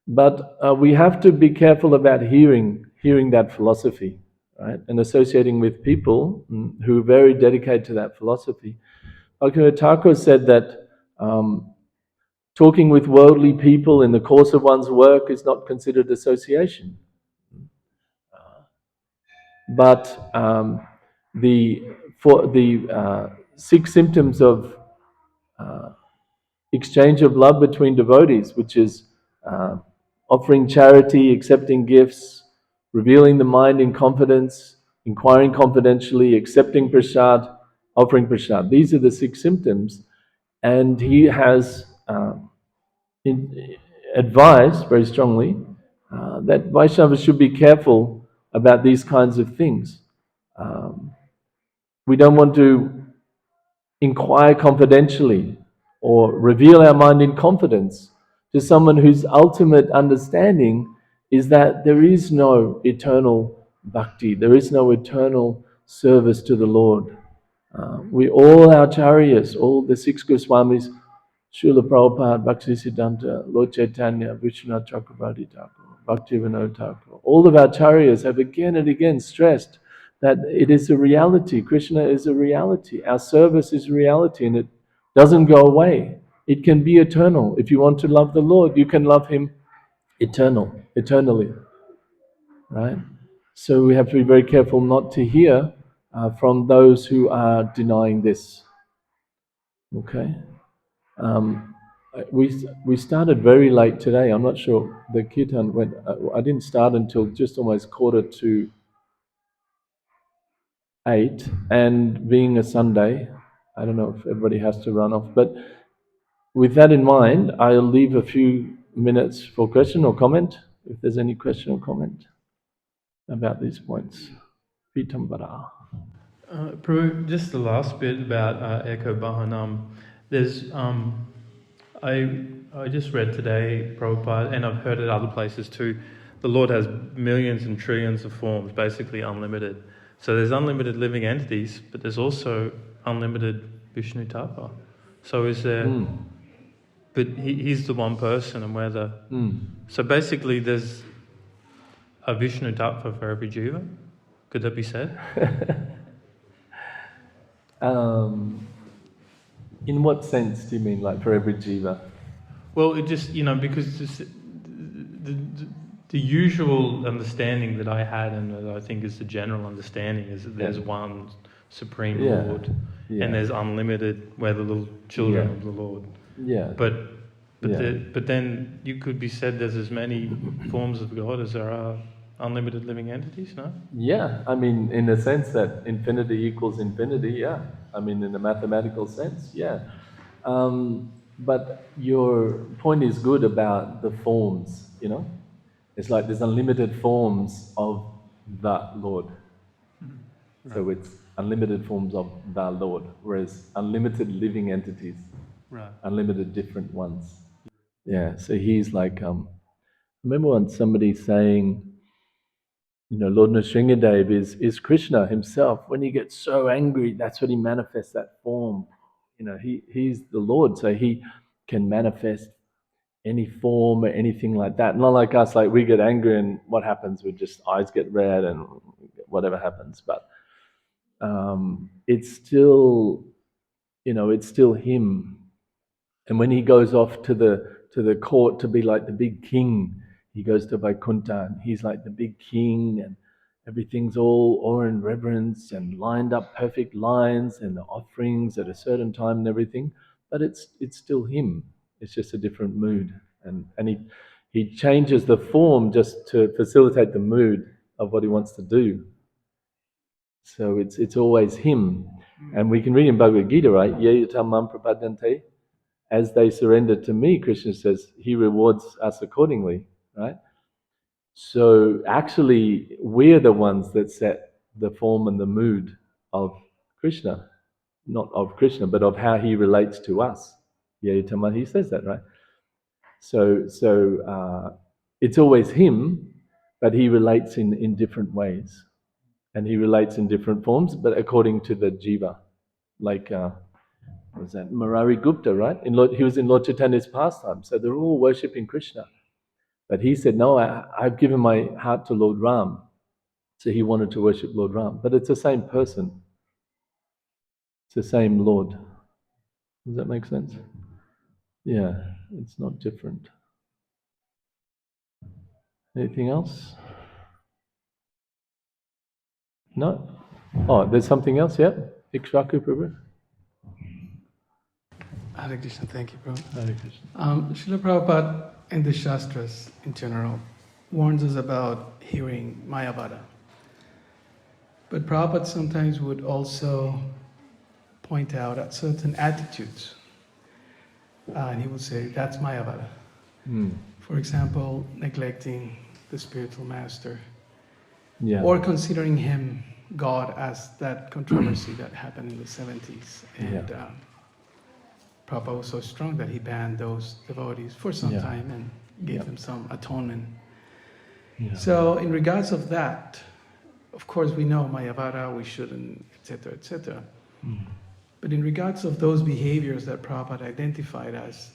But we have to be careful about hearing that philosophy, right, and associating with people who are very dedicated to that philosophy. Bhaktivinoda Thakur said that talking with worldly people in the course of one's work is not considered association. But for the 6 symptoms of exchange of love between devotees, which is uh, offering charity, accepting gifts, revealing the mind in confidence, inquiring confidentially, accepting prasad, offering prasad. These are the 6 symptoms. And he has advised very strongly that Vaishnavas should be careful about these kinds of things. Um, we don't want to inquire confidentially or reveal our mind in confidence to someone whose ultimate understanding is that there is no eternal bhakti, there is no eternal service to the Lord. We all our acharyas, all the 6 Goswamis, Srila Prabhupada, Bhaktisiddhanta, Lord Chaitanya, Vishwanath Chakravarti Thakur, Bhaktivinoda Thakur, all of our acharyas have again and again stressed that it is a reality. Krishna is a reality. Our service is a reality and it doesn't go away. It can be eternal. If you want to love the Lord, you can love Him eternally, right? So we have to be very careful not to hear from those who are denying this. Okay? We started very late today. I'm not sure the kirtan went. I didn't start until just almost 7:45, and being a Sunday, I don't know if everybody has to run off. But with that in mind, I'll leave a few minutes for question or comment. If there's any question or comment about these points, Pitambara. Prabhu, just the last bit about Echo Bahanam. There's I just read today, Prabhupada, and I've heard it other places too. The Lord has millions and trillions of forms, basically unlimited. So there's unlimited living entities, but there's also unlimited Vishnu Tapa. So is there? But he's the one person, and we're the. So basically, there's a Vishnu Tattva for every jiva. Could that be said? In what sense do you mean, like for every jiva? Well, it just, because the usual understanding that I had, and that I think is the general understanding, is that there's one Supreme Lord, and there's unlimited, we're the little children of the Lord. Yeah. But then you could be said there's as many forms of God as there are unlimited living entities, no? Yeah, I mean, in the sense that infinity equals infinity, yeah. I mean, in a mathematical sense, yeah. But your point is good about the forms, It's like there's unlimited forms of the Lord. Right. So it's unlimited forms of the Lord, whereas unlimited living entities, right. Unlimited different ones. Yeah, so he's like, I remember once somebody saying, Lord Nrsingadev is Krishna himself. When he gets so angry, that's when he manifests that form. He's the Lord, so he can manifest any form or anything like that. Not like us, like we get angry and what happens? We just eyes get red and whatever happens. But it's still, it's still him. And when he goes off to the court to be like the big king, he goes to Vaikuntha and he's like the big king and everything's all awe and reverence and lined up perfect lines and the offerings at a certain time and everything. But it's still him. It's just a different mood. And he changes the form just to facilitate the mood of what he wants to do. So it's always him. And we can read in Bhagavad Gita, right? Ye yatamam prapadante. As they surrender to me, Krishna says, he rewards us accordingly, right? So actually, we're the ones that set the form and the mood of Krishna, not of Krishna, but of how he relates to us. He says that, right? So it's always him, but he relates in different ways. And he relates in different forms, but according to the jiva. Like, what was that? Murari Gupta, right? He was in Lord Chaitanya's pastime. So they're all worshipping Krishna. But he said, no, I've given my heart to Lord Ram. So he wanted to worship Lord Ram. But it's the same person. It's the same Lord. Does that make sense? Yeah, it's not different. Anything else? No? Oh, there's something else, yeah? Ikshaku Prabhu? Hare Krishna, thank you, Prabhu. Hare Krishna. Srila Prabhupada in the Shastras in general warns us about hearing Mayavada. But Prabhupada sometimes would also point out at certain attitudes. And he would say, that's Mayavada. For example, neglecting the spiritual master. Yeah. Or considering him God, as that controversy that happened in the 70s. And Prabhupada was so strong that he banned those devotees for some time and gave them some atonement. Yeah. So in regards of that, of course we know Mayavada, we shouldn't, etc., etc. But in regards of those behaviors that Prabhupada identified as,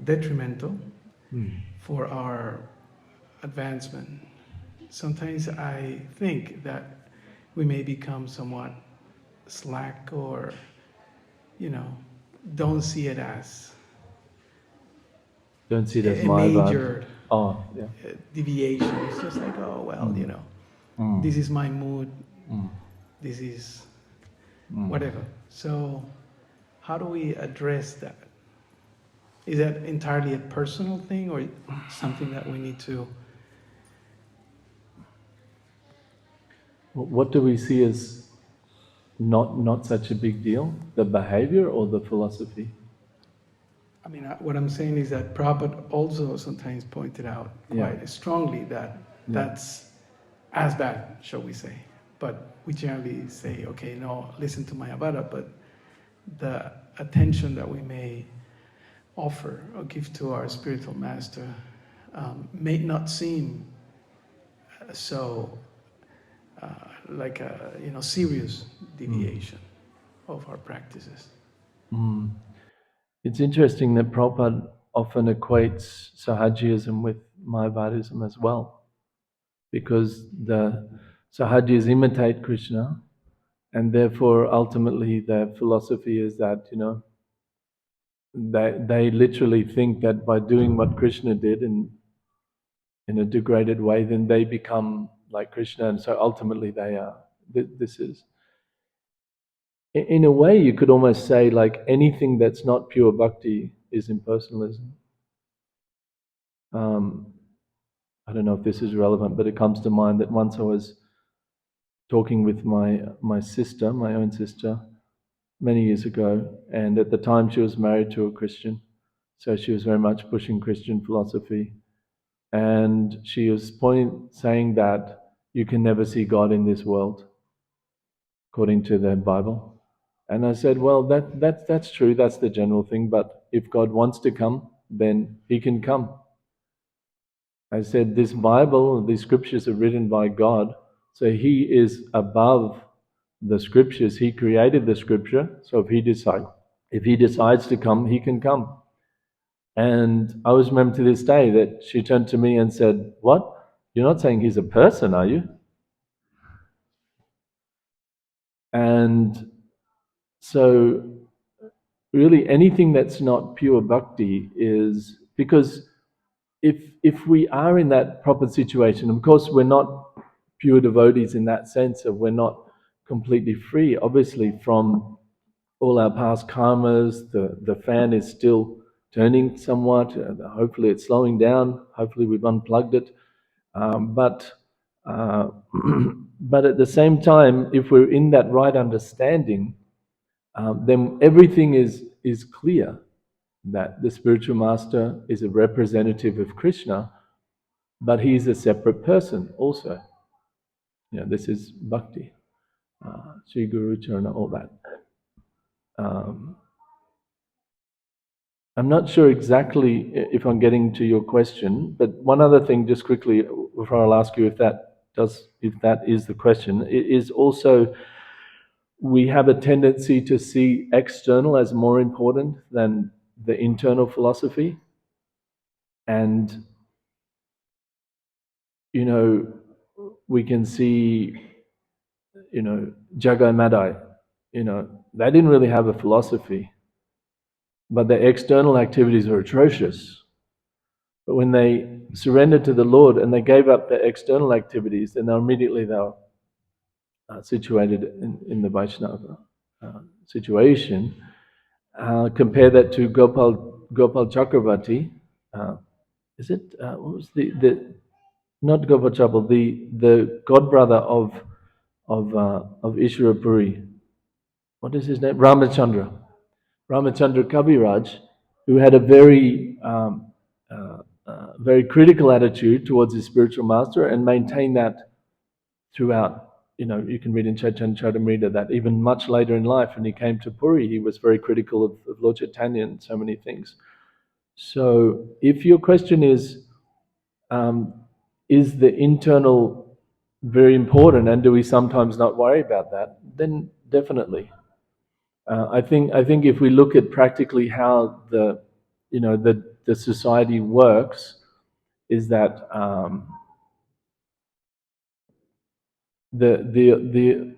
detrimental for our advancement, sometimes I think that we may become somewhat slack or, don't see it as Don't see it as a major deviation. It's just like, this is my mood, this is whatever. So how do we address that? Is that entirely a personal thing or something that we need to... What do we see as not such a big deal? The behavior or the philosophy? I mean, what I'm saying is that Prabhupada also sometimes pointed out quite strongly that that's as bad, shall we say. But we generally say, okay, no, listen to Mayavada, but the attention that we may offer or give to our spiritual master may not seem so like a serious deviation of our practices. It's interesting that Prabhupada often equates Sahajiyism with Mayavadism as well, because the Sahajiyas imitate Krishna, and therefore ultimately their philosophy is that, they literally think that by doing what Krishna did in a degraded way, then they become like Krishna, and so ultimately they are. This is, in a way, you could almost say like anything that's not pure bhakti is impersonalism. I don't know if this is relevant, but it comes to mind that once I was talking with my sister, my own sister, many years ago, and at the time she was married to a Christian, so she was very much pushing Christian philosophy, and she was saying that you can never see God in this world, according to the Bible. And I said, well, that's true, that's the general thing, but if God wants to come, then He can come. I said, this Bible, these scriptures are written by God, so He is above the scriptures. He created the scripture, so if He decides to come, He can come. And I always remember to this day that she turned to me and said, what? You're not saying He's a person, are you? And so really anything that's not pure bhakti is, because if we are in that proper situation, of course we're not pure devotees in that sense of we're not completely free, obviously, from all our past karmas. The fan is still turning somewhat. Hopefully it's slowing down. Hopefully we've unplugged it. But at the same time, if we're in that right understanding, then everything is clear, that the spiritual master is a representative of Krishna, but he's a separate person also. This is bhakti, Sri Guru Charana, all that. I'm not sure exactly if I'm getting to your question, but one other thing, just quickly, before I'll ask you if that is the question, it is also we have a tendency to see external as more important than the internal philosophy. And we can see, Jagai Madai, they didn't really have a philosophy, but their external activities were atrocious. But when they surrendered to the Lord and they gave up their external activities, then immediately they were situated in the Vaishnava situation. Compare that to Gopal Chakravarti. Is it what was the not Gopal Chakravarti, the godbrother of Ishwara Puri? What is his name? Ramachandra Kaviraj, who had a very critical attitude towards his spiritual master and maintained that throughout. You can read in Caitanya Caritamrita that even much later in life, when he came to Puri, he was very critical of Lord Chaitanya and so many things. So, if your question is the internal very important, and do we sometimes not worry about that? Then definitely. I think if we look at practically how the society works, is that the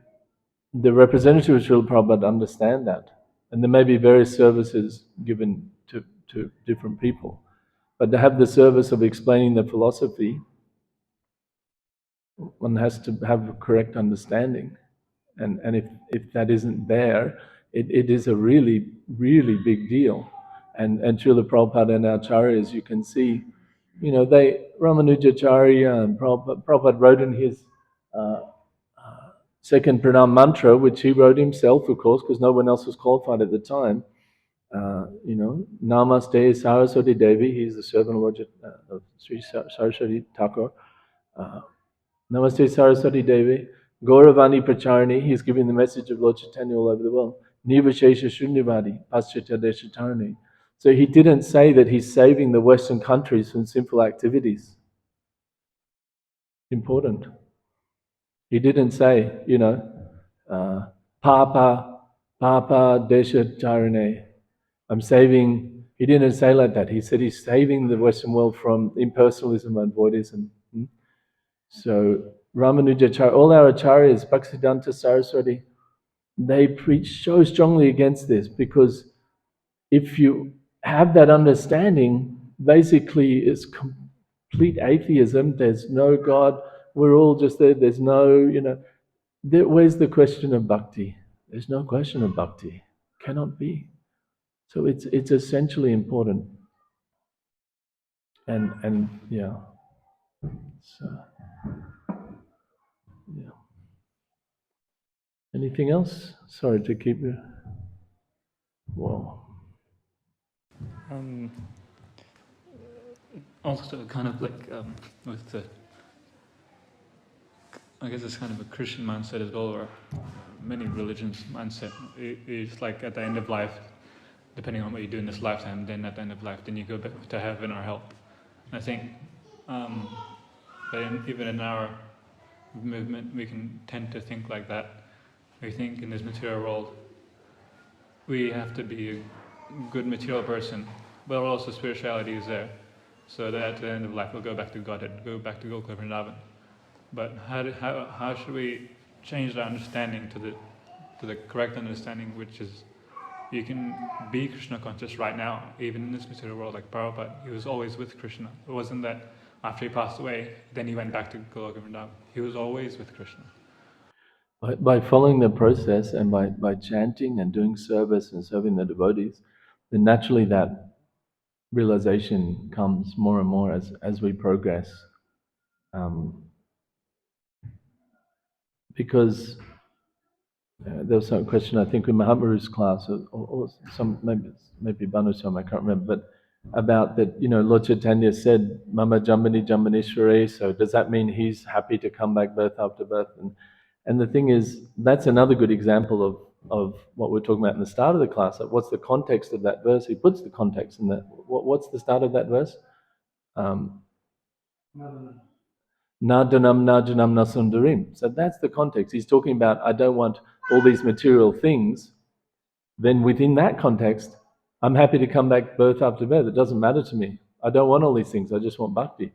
representatives of Srila Prabhupada understand that, and there may be various services given to different people, but to have the service of explaining the philosophy, one has to have a correct understanding, and if that isn't there, it is a really, really big deal. And Srila Prabhupada and Acharyas, you can see, Ramunajacarya and Prabhupada wrote in his second pranam mantra, which he wrote himself, of course, because no one else was qualified at the time. Namaste Saraswati Devi, he's the servant of Sri Saraswati Thakur. Namaste Saraswati Devi, Gauravani Pracharani, he's giving the message of Lord Chaitanya all over the world. Nivashesha Shunyavadi, Paschatya Deshatarani. So he didn't say that he's saving the Western countries from sinful activities. Important. He didn't say, Papa Deshatarane. I'm saving, he didn't say like that. He said he's saving the Western world from impersonalism and voidism. So Ramanujacharya, all our acharyas, Bhaktisiddhanta Saraswati, they preach so strongly against this, because if you have that understanding, basically it's complete atheism. There's no God. We're all just there. There's no, where's the question of bhakti? There's no question of bhakti. Cannot be. So it's essentially important. And yeah. So yeah. Anything else? Sorry to keep you. Whoa. Also, kind of like with the, I guess it's kind of a Christian mindset as well, or many religions mindset. It's like at the end of life, depending on what you do in this lifetime, then at the end of life, then you go back to heaven or hell. And I think, even in our movement, we can tend to think like that. We think in this material world, we have to be a good material person, but also spirituality is there. So that at the end of life, we'll go back to Godhead, go back to Gokula Vrindavan. But how should we change our understanding to the correct understanding, which is you can be Krishna conscious right now, even in this material world, like Prabhupada. He was always with Krishna. It wasn't that after he passed away, then he went back to Gokula Vrindavan. He was always with Krishna. By following the process and by chanting and doing service and serving the devotees, then naturally that realization comes more and more as we progress. Because there was some question, I think, in Mahaprabhu's class, or some maybe Bhanuswami, I can't remember, but about that, Lord Chaitanya said, Mama Jambani Jambanishware, so does that mean he's happy to come back birth after birth? And the thing is, that's another good example of what we're talking about in the start of the class. What's the context of that verse? He puts the context in that. What's the start of that verse? Nadanam najanam nasundarim. So that's the context. He's talking about, I don't want all these material things. Then within that context, I'm happy to come back birth after birth. It doesn't matter to me. I don't want all these things. I just want bhakti.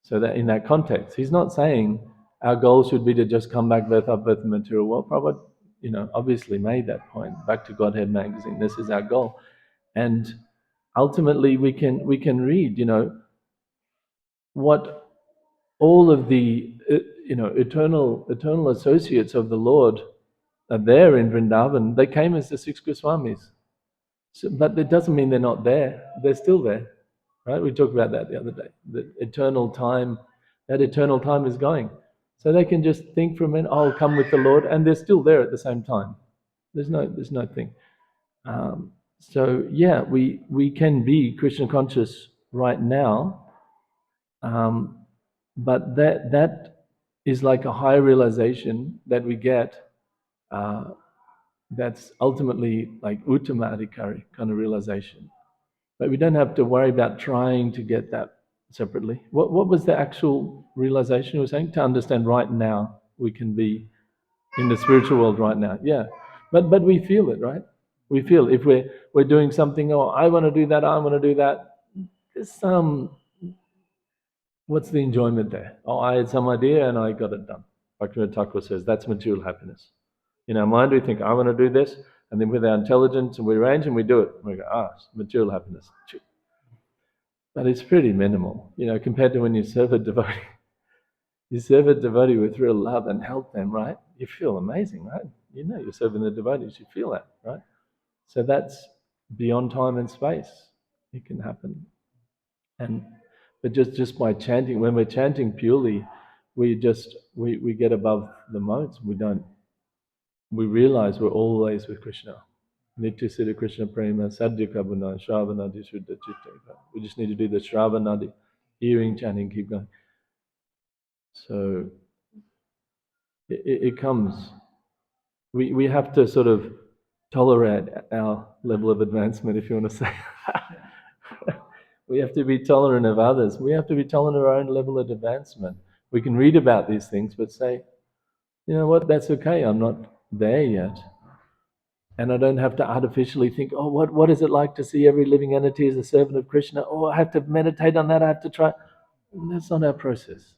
So that in that context, he's not saying our goal should be to just come back, birth up, birth the material world. Prabhupada, obviously made that point. Back to Godhead magazine, this is our goal. And ultimately we can read, what all of the eternal associates of the Lord are there in Vrindavan. They came as the 6 Goswamis. So, but it doesn't mean they're not there. They're still there. Right? We talked about that the other day. That eternal time is going. So they can just think for a minute, I'll come with the Lord, and they're still there at the same time. There's no thing. So yeah, we can be Krishna conscious right now, but that is like a high realization that we get. That's ultimately like Uttamadhikari kind of realization. But we don't have to worry about trying to get that separately. What was the actual realization you were saying? To understand right now, we can be in the spiritual world right now. Yeah, but we feel it, right? We feel if we're doing something. Oh, I want to do that. I want to do that. There's some. What's the enjoyment there? Oh, I had some idea and I got it done. Bhaktivinoda Thakur says that's material happiness. In our mind, we think I want to do this, and then with our intelligence, and we arrange and we do it. We go, material happiness. But it's pretty minimal, compared to when you serve a devotee. You serve a devotee with real love and help them, right? You feel amazing, right? You're serving the devotees, you feel that, right? So that's beyond time and space. It can happen. But just by chanting, when we're chanting purely, we get above the modes. We realize we're always with Krishna. Nitya Siddha Krishna Prema, Sadhya Kabuna, Shravanadi Shuddha Chitta. We just need to do the Shravanadi, hearing, chanting, keep going. So it comes. We have to sort of tolerate our level of advancement, if you want to say. We have to be tolerant of others. We have to be tolerant of our own level of advancement. We can read about these things, but say, you know what, that's okay, I'm not there yet. And I don't have to artificially think, oh, what is it like to see every living entity as a servant of Krishna? Oh, I have to meditate on that, I have to try. And that's not our process,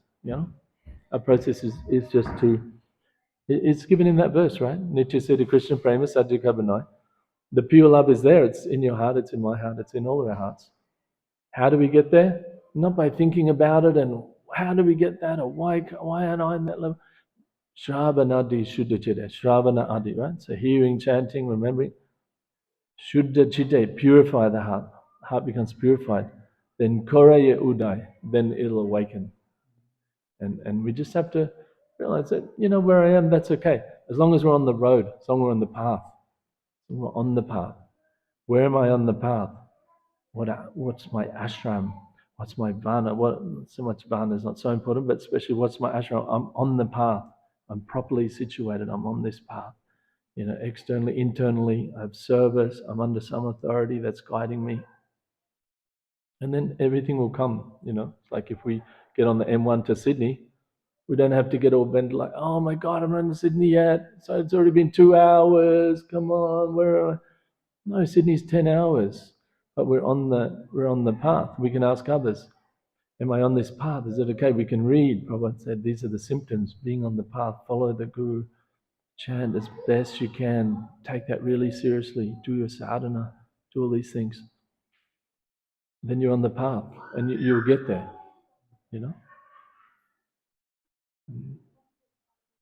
Our process is just it's given in that verse, right? Nitya Siddha Krishna Prema Sadhya Kabhanai. The pure love is there, it's in your heart, it's in my heart, it's in all of our hearts. How do we get there? Not by thinking about it and how do we get that, or why aren't I in that level? Shravanadi Shuddha Chitta, Shravana Adi, right? So hearing, chanting, remembering. Shuddha Chitta, purify the heart. The heart becomes purified. Then Koraya Uday, then it'll awaken. And we just have to realize that, where I am, that's okay. As long as we're on the road, as long as we're on the path. We're on the path. Where am I on the path? What's my ashram? What's my vana? So much vana is not so important, but especially what's my ashram? I'm on the path. I'm properly situated. I'm on this path. Externally, internally, I have service. I'm under some authority that's guiding me. And then everything will come, It's like if we get on the M1 to Sydney, we don't have to get all bent like, oh my God, I'm not in Sydney yet. So it's already been 2 hours. Come on, where are I? No, Sydney's 10 hours. But we're on the path. We can ask others, am I on this path? Is it okay? We can read. Prabhupada said these are the symptoms. Being on the path, follow the Guru, chant as best you can, take that really seriously, do your sadhana, do all these things. Then you're on the path and you'll get there,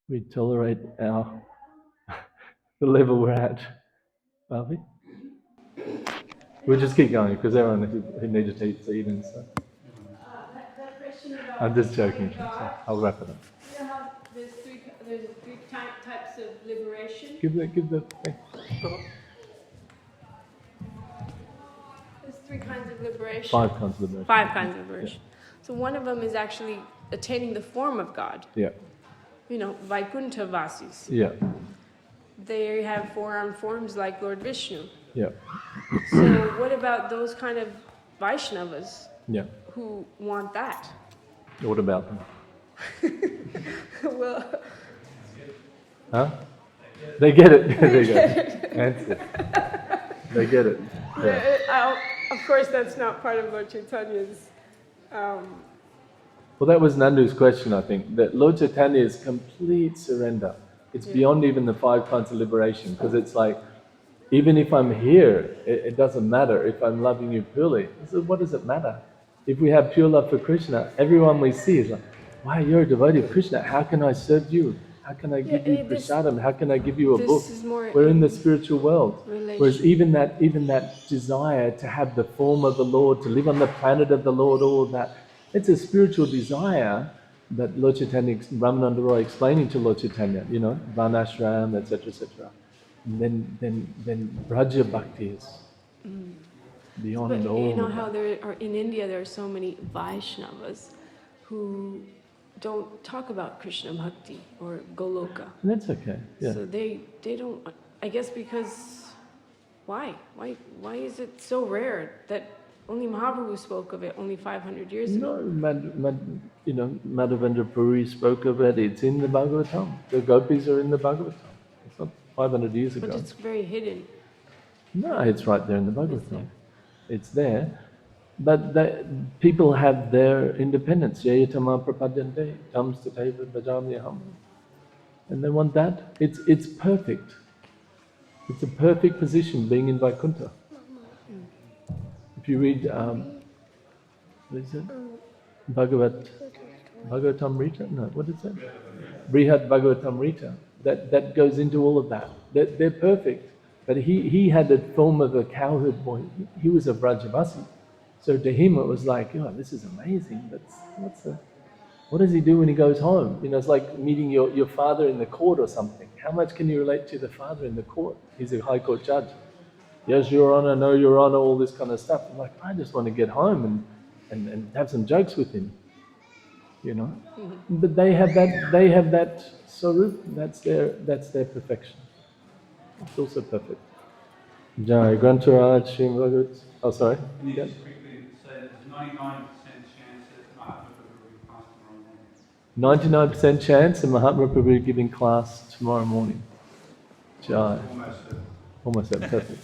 We tolerate the level we're at. Bobby? We'll just keep going because everyone who needs to eat and stuff. That question about I'm just joking. So I'll wrap it up. You know how there's three types of liberation? Give the thing. There's 3 kinds of liberation. 5 kinds of liberation. 5 kinds of liberation. Yeah. So one of them is actually attaining the form of God. Yeah. Vaikuntha Vasis. Yeah. They have 4-armed forms like Lord Vishnu. Yeah. So what about those kind of Vaishnavas who want that? What about them? Well... Huh? They get it. There you go. Answer. They get it. Yeah. Of course, that's not part of Lord Chaitanya's Well, that was Nandu's question, I think, that Lord Chaitanya is complete surrender. It's beyond even the 5 kinds of liberation, because it's like, even if I'm here, it doesn't matter if I'm loving you purely. So what does it matter? If we have pure love for Krishna, everyone we see is like, wow, you're a devotee of Krishna. How can I serve you? How can I give you prasadam? How can I give you a book? We're in the spiritual world. Whereas even that desire to have the form of the Lord, to live on the planet of the Lord, all of that, it's a spiritual desire that Lord Chaitanya, Ramunajacarya Roy explaining to Lord Chaitanya, Varnashram, etc., etc. Then Braja Bhakti is beyond all. You know how there are in India there are so many Vaishnavas who don't talk about Krishna Bhakti or Goloka. And that's okay. Yeah. So they don't. I guess because why is it so rare that only Mahaprabhu spoke of it only 500 years ago? No, Madhavendra Puri spoke of it. It's in the Bhagavatam. The gopis are in the Bhagavatam. It's not 500 years ago. But it's very hidden. No, it's right there in the Bhagavatam. It's there. But people have their independence. Yayatama prapadyante tam stateva bhajamyaham. And they want that. It's perfect. It's a perfect position being in Vaikuntha. If you read, what is it? Bhagavatamrita? No, what is it? Brihat Bhagavatamrita. That goes into all of that. They're perfect. But he had the form of a cowherd boy. He was a Brajavasi. So to him it was like, oh, this is amazing. What does he do when he goes home? It's like meeting your father in the court or something. How much can you relate to the father in the court? He's a high court judge. Yes, Your Honor, no, Your Honor, all this kind of stuff. I'm like, I just want to get home and have some jokes with him. But they have that sarup, that's their perfection. It's also perfect. Jai Grantaraj Srim Bhagat. Oh, sorry. Can you just quickly say there's 99% chance that Mahatma Prabhu will pass tomorrow morning? 99% chance of Mahatma Prabhu giving class tomorrow morning. Jai. Almost. Almost that, perfect.